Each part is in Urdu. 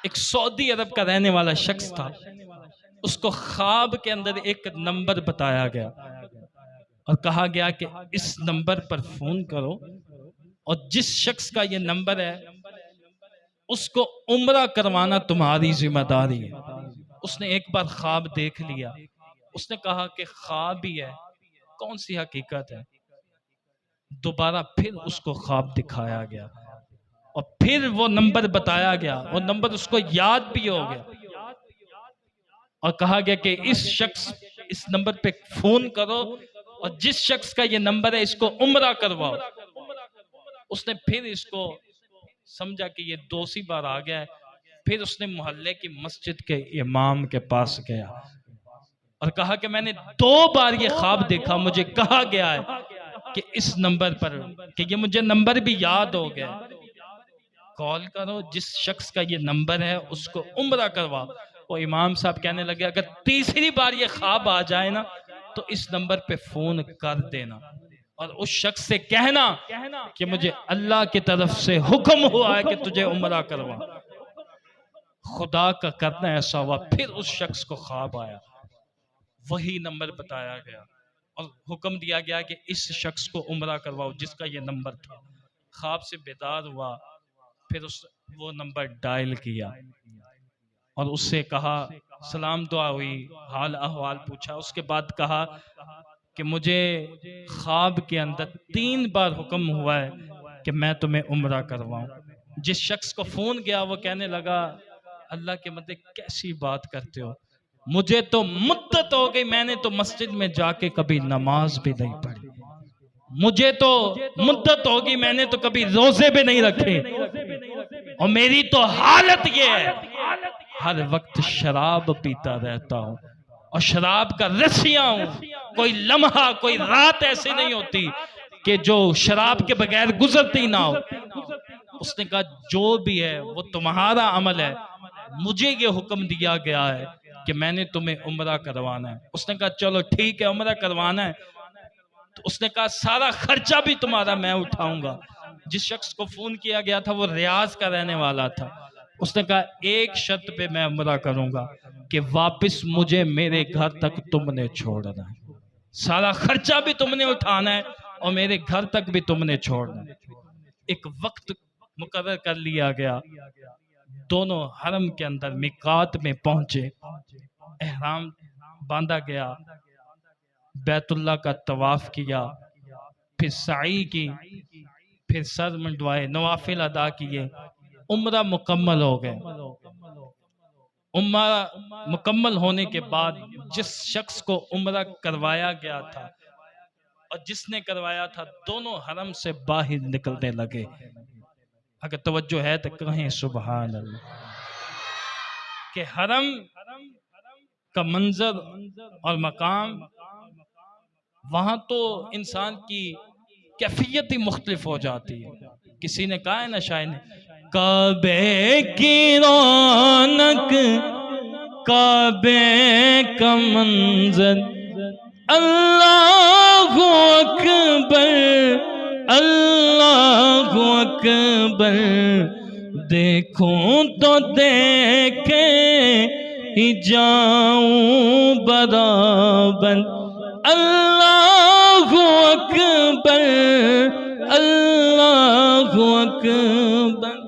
ایک سعودی عرب کا رہنے والا شخص تھا، اس کو خواب کے اندر ایک نمبر بتایا گیا اور کہا گیا کہ اس نمبر پر فون کرو، اور جس شخص کا یہ نمبر ہے اس کو عمرہ کروانا تمہاری ذمہ داری ہے۔ اس نے ایک بار خواب دیکھ لیا، اس نے کہا کہ خواب ہی ہے، کون سی حقیقت ہے؟ دوبارہ پھر اس کو خواب دکھایا گیا اور پھر وہ نمبر بتایا گیا، وہ نمبر اس کو یاد بھی ہو گیا، اور کہا گیا کہ اس نمبر پہ فون کرو اور جس شخص کا یہ نمبر ہے اس کو عمرہ کرواؤ۔ اس نے پھر اس کو سمجھا کہ یہ دوسری بار آ گیا ہے، پھر اس نے محلے کی مسجد کے امام کے پاس گیا اور کہا کہ میں نے 2 بار یہ خواب دیکھا، مجھے کہا گیا ہے کہ اس نمبر پر، کہ یہ مجھے نمبر بھی یاد ہو گیا، کال کرو، جس شخص کا یہ نمبر ہے اس کو عمرہ کروا۔ وہ امام صاحب کہنے لگے اگر تیسری بار یہ خواب آ جائے نا تو اس نمبر پہ فون کر دینا اور اس شخص سے کہنا کہ مجھے اللہ کی طرف سے حکم ہوا ہے کہ تجھے عمرہ کروا۔ خدا کا کرنا ایسا ہوا، پھر اس شخص کو خواب آیا، وہی نمبر بتایا گیا اور حکم دیا گیا کہ اس شخص کو عمرہ کرواؤ جس کا یہ نمبر تھا۔ خواب سے بیدار ہوا، پھر وہ نمبر ڈائل کیا اور اس سے کہا، سلام دعا ہوئی، حال احوال پوچھا، اس کے بعد کہا کہ مجھے خواب کے اندر 3 بار حکم ہوا ہے کہ میں تمہیں عمرہ کرواؤں۔ جس شخص کو فون گیا وہ کہنے لگا اللہ کے مطلب کیسی بات کرتے ہو، مجھے تو مدت ہو گئی، میں نے تو مسجد میں جا کے کبھی نماز بھی نہیں پڑھی، مجھے تو مدت ہوگی میں نے تو کبھی روزے بھی نہیں رکھے، اور میری تو حالت یہ ہے ہر وقت شراب پیتا رہتا ہوں اور شراب کا رسیاں ہوں، کوئی لمحہ کوئی رات ایسے نہیں ہوتی کہ جو شراب کے بغیر گزرتی نہ ہو۔ اس نے کہا جو بھی ہے وہ تمہارا عمل ہے، مجھے یہ حکم دیا گیا ہے کہ میں نے تمہیں عمرہ کروانا ہے۔ اس نے کہا چلو ٹھیک ہے عمرہ کروانا ہے، تو اس نے کہا سارا خرچہ بھی تمہارا میں اٹھاؤں گا۔ جس شخص کو فون کیا گیا تھا وہ ریاض کا رہنے والا تھا، اس نے کہا ایک شرط پہ میں عمرہ کروں گا کہ واپس مجھے میرے گھر تک تم نے چھوڑنا ہے، سارا خرچہ بھی تم نے اٹھانا ہے اور میرے گھر تک بھی تم نے چھوڑنا ہے۔ ایک وقت مقرر کر لیا گیا، دونوں حرم کے اندر میقات میں پہنچے، احرام باندھا گیا، بیت اللہ کا طواف کیا، پھر سعی کی، پھر سر منڈوائے، نوافل ادا کیے، عمرہ مکمل ہو گئے۔ عمرہ مکمل ہونے کے بعد جس شخص کو عمرہ کروایا گیا تھا اور جس نے کروایا تھا دونوں حرم سے باہر نکلنے لگے۔ اگر توجہ ہے تو کہیں سبحان اللہ، کہ حرم کا منظر اور مقام، وہاں تو انسان کی کیفیت ہی مختلف ہو جاتی ہے۔ کسی نے کہا ہے نا شاعر نے، کعبے کی رونق کعبے کا منظر، اللہ اکبر اللہ اکبر، دیکھوں تو دیکھے ہی جاؤں برابر، اللہ اکبر اللہ اکبر۔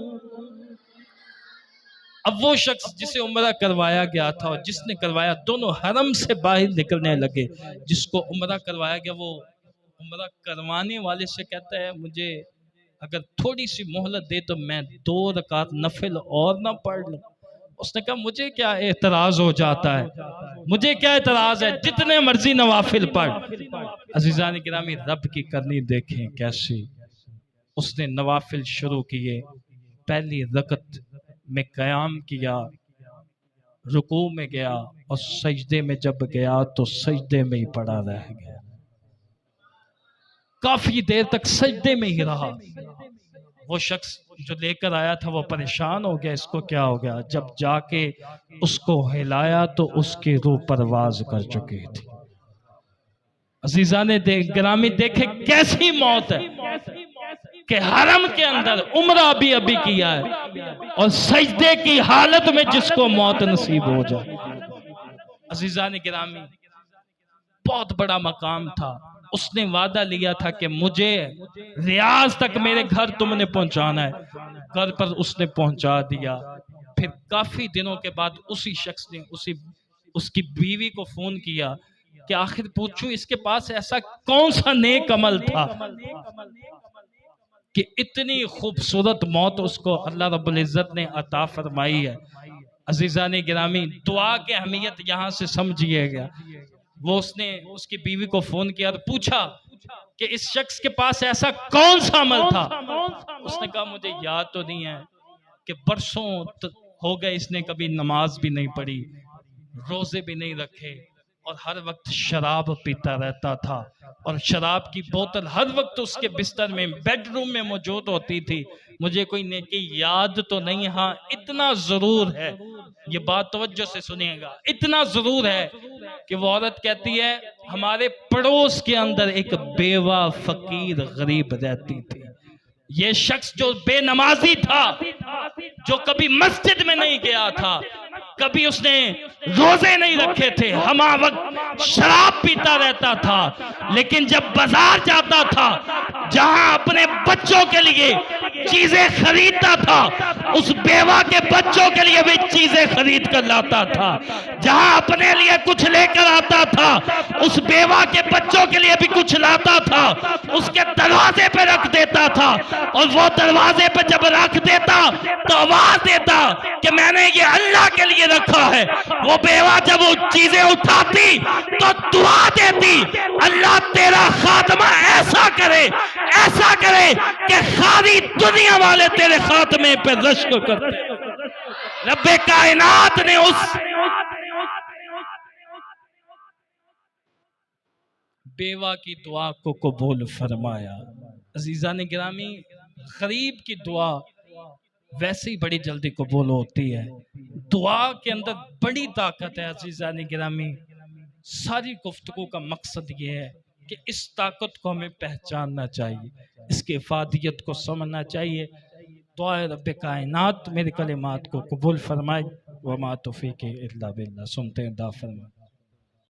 اب وہ شخص جسے عمرہ کروایا گیا تھا اور جس نے کروایا دونوں حرم سے باہر نکلنے لگے۔ جس کو عمرہ کروایا گیا وہ عمرہ کروانے والے سے کہتا ہے مجھے اگر تھوڑی سی مہلت دے تو میں 2 رکعت نفل اور نہ پڑھ لوں۔ اس نے کہا مجھے کیا اعتراض ہو جاتا ہے، مجھے کیا اعتراض ہے، جتنے مرضی نوافل پڑھ۔ عزیزان گرامی رب کی کرنی دیکھیں کیسی، اس نے نوافل شروع کیے، پہلی رکعت میں قیام کیا، رکوع میں گیا اور سجدے میں جب گیا تو سجدے میں ہی پڑا رہ گیا، کافی دیر تک سجدے میں ہی رہا۔ وہ شخص جو لے کر آیا تھا وہ پریشان ہو گیا، اس کو کیا ہو گیا؟ جب جا کے اس کو ہلایا تو اس کی روح پرواز کر چکی تھی۔ عزیزان گرامی دیکھیں کیسی موت ہے، کہ حرم کے اندر عمرہ بھی ابھی کیا ہے اور سجدے کی حالت میں جس کو موت نصیب ہو جائے. عزیزان گرامی، بہت بڑا مقام تھا. اس نے وعدہ لیا تھا کہ مجھے ریاض تک میرے گھر تم نے پہنچانا ہے. گھر پر اس نے پہنچا دیا. پھر کافی دنوں کے بعد اسی شخص نے اس کی بیوی کو فون کیا کہ آخر پوچھوں اس کے پاس ایسا کون سا نیک عمل تھا کہ اتنی خوبصورت موت اس کو اللہ رب العزت نے عطا فرمائی ہے. عزیزان گرامی، دعا کی اہمیت یہاں سے سمجھیے گا. وہ اس نے اس کی بیوی کو فون کیا اور پوچھا کہ اس شخص کے پاس ایسا کون سا عمل تھا. اس نے کہا مجھے یاد تو نہیں ہے کہ برسوں ہو گئے اس نے کبھی نماز بھی نہیں پڑھی، روزے بھی نہیں رکھے، اور ہر وقت شراب پیتا رہتا تھا، اور شراب کی بوتل ہر وقت اس کے بستر میں بیڈ روم میں موجود ہوتی تھی. مجھے کوئی نیکی یاد تو نہیں. ہاں اتنا ضرور ہے، یہ بات توجہ سے سنیے گا، اتنا ضرور ہے کہ وہ عورت کہتی ہے ہمارے پڑوس کے اندر ایک بیوہ فقیر غریب رہتی تھی. یہ شخص جو بے نمازی تھا، جو کبھی مسجد میں نہیں گیا تھا، کبھی اس نے روزے نہیں رکھے تھے، ہما وقت شراب پیتا رہتا تھا، لیکن جب بازار جاتا تھا جہاں اپنے بچوں کے لیے چیزیں خریدتا تھا، اس بیوہ کے بچوں کے لیے بھی چیزیں خرید کر لاتا تھا. جہاں اپنے لیے کچھ لے کر آتا تھا، اس بیوہ کے بچوں کے لیے بھی کچھ لاتا تھا، اس کے دروازے پہ رکھ دیتا تھا، اور وہ دروازے پہ جب رکھ دیتا تو آواز دیتا کہ میں نے یہ اللہ کے لیے رکھا ہے. وہ بیوہ جب وہ چیزیں اٹھاتی تو دعا دیتی اللہ تیرا خاتمہ ایسا کرے کہ ساری دنیا والے تیرے خاتمے پہ رشک کرتے. رب کائنات نے اس بیوہ کی دعا کو قبول فرمایا. عزیزان گرامی، غریب کی دعا ویسے ہی بڑی جلدی قبول ہوتی ہے. دعا کے اندر بڑی طاقت ہے. عزیزان گرامی، ساری گفتگو کا مقصد یہ ہے کہ اس طاقت کو ہمیں پہچاننا چاہیے، اس کی افادیت کو سمجھنا چاہیے. دعا رب کائنات میرے کلمات کو قبول فرمائے. وما توفیق الا باللہ. سنتے ہیں دعا فرمائے.